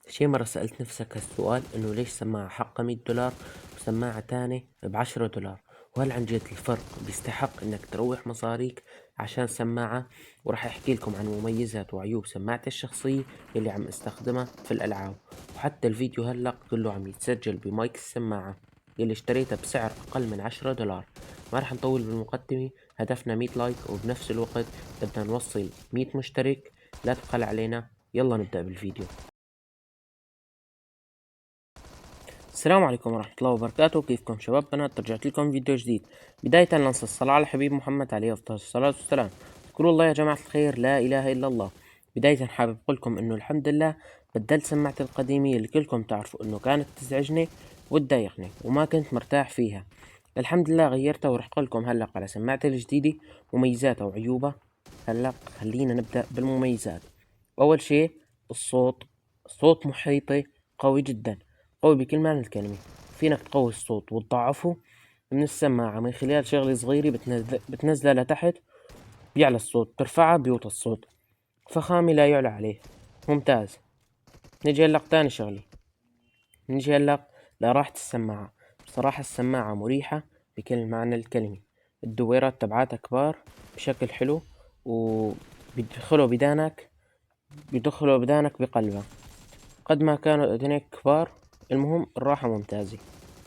شي مرة سألت نفسك هالسؤال إنه ليش سماعة حقها $100 وسماعة تانية ب10$؟ وهل عن جد الفرق بيستحق إنك تروح مصاريك عشان سماعة؟ وراح أحكي لكم عن مميزات وعيوب سماعتي الشخصية اللي عم استخدمها في الألعاب، وحتى الفيديو هلأ كله عم يتسجل بمايك السماعة اللي اشتريتها بسعر أقل من $10. ما راح نطول بالمقدمة، هدفنا 100 لايك وبنفس الوقت بدنا نوصل 100 مشترك، لا تبخل علينا. يلا نبدأ بالفيديو. السلام عليكم ورحمة الله وبركاته، كيفكم شباب بنات؟ رجعت لكم فيديو جديد. بداية ننص الصلاة على الحبيب محمد عليه أفضل الصلاة والسلام. اذكروا الله يا جماعة الخير، لا إله إلا الله. بداية حابب أقولكم إنه الحمد لله بدلت سماعتي القديمة اللي كلكم تعرفوا إنه كانت تزعجني وتضايقني وما كنت مرتاح فيها. الحمد لله غيرتها ورح أقولكم هلأ على سماعتي الجديدة وميزاتها وعيوبها. هلأ خلينا نبدأ بالمميزات. أول شي الصوت. صوت محيطي قوي جدا، قوي بكل معنى الكلمة. فينك تقوي الصوت وتضعفه من السماعة من خلال شغلة صغيرة بتنزلها لتحت بيعلى الصوت، ترفعها بيوطى الصوت. فخامة لا يعلى عليه، ممتاز. نجي هلق تاني شغلة، نجي هلق لراحة السماعة. بصراحة السماعة مريحة بكل معنى الكلمة. الدويرات تبعاتها كبار بشكل حلو، وبيدخلوا بدانك بقلبها قد ما كانوا اذنيك كبار. المهم الراحة ممتازة.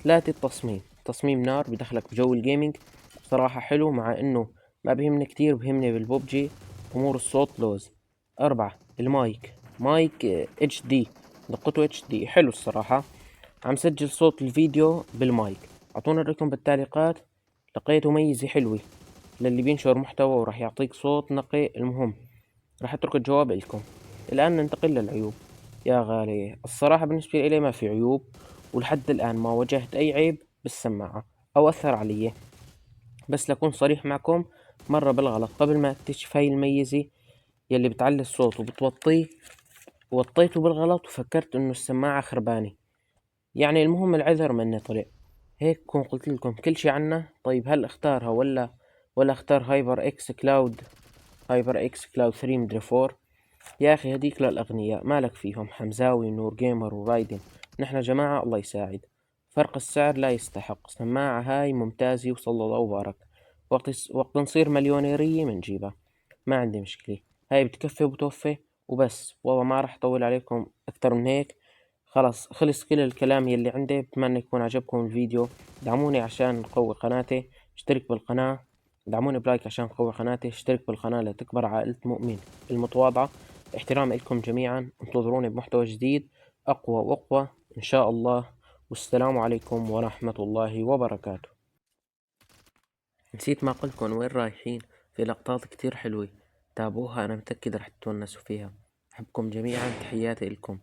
3 تصميم نار بدخلك بجو الجيمنج، بصراحة حلو، مع انه ما بيهمني كتير، بيهمني بالبوبجي امور الصوت لوز. 4 مايك اتش دي، دقته اتش دي حلو الصراحة. عم سجل صوت الفيديو بالمايك، اعطونا رأيكم بالتعليقات. لقيته ميزة حلوة للي بينشر محتوى وراح يعطيك صوت نقي. المهم راح اترك الجواب لكم. الآن ننتقل للعيوب. يا غالي الصراحة بالنسبة إلي ما في عيوب، ولحد الآن ما واجهت أي عيب بالسماعة أو أثر علي. بس لأكون صريح معكم، مرة بالغلط قبل ما أكتشف هاي الميزة يلي بتعلي الصوت وبتوطيه، وطيته بالغلط وفكرت إنه السماعة خربانة. يعني المهم العذر مني طلع هيك، كون قلت لكم كل شي عنها. طيب هل اختارها ولا اختار هايبر اكس كلاود 3 مدري 4؟ يا أخي هديك للأغنياء، مالك فيهم حمزاوي نور جيمر ورايدن. نحن جماعة الله يساعد. فرق السعر لا يستحق. سماعة هاي ممتازة وصلى الله وبارك. وقت نصير مليونيرية منجيبها، ما عندي مشكلة. هاي بتكفي وبتوفي وبس. والله ما راح أطول عليكم أكتر من هيك. خلص خلص كل الكلام يلي عندي. بتمنى يكون عجبكم الفيديو. دعموني عشان نقوي قناتي، اشترك بالقناة. دعموني بلايك عشان نقوي قناتي، اشترك بالقناة لتكبر عائلة مؤمن المتواضعة. احترام لكم جميعا، انتظروني بمحتوى جديد أقوى وأقوى إن شاء الله. والسلام عليكم ورحمة الله وبركاته. نسيت ما قلتكم وين رايحين، في لقطات كتير حلوة، تابعوها، أنا متأكد رح تتونسوا فيها. أحبكم جميعا، تحياتي لكم.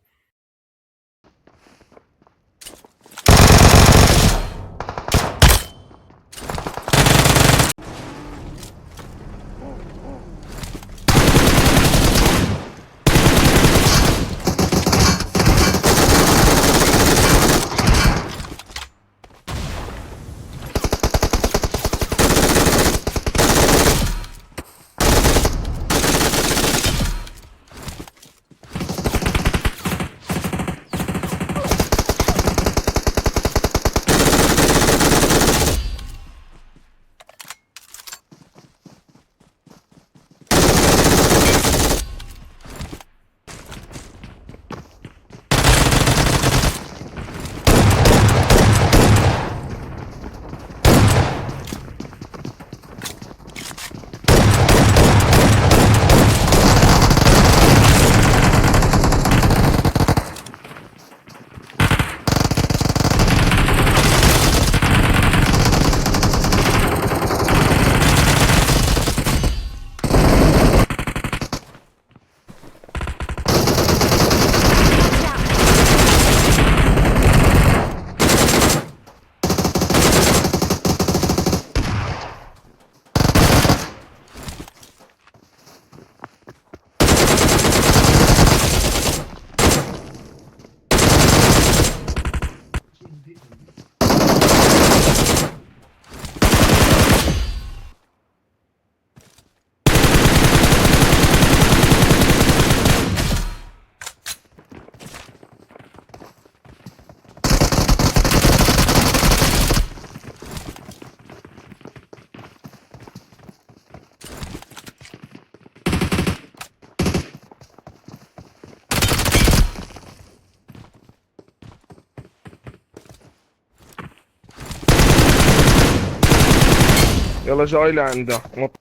يلا جاي لعنده نط.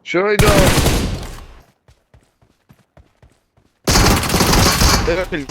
شو هيدا؟ اقتل.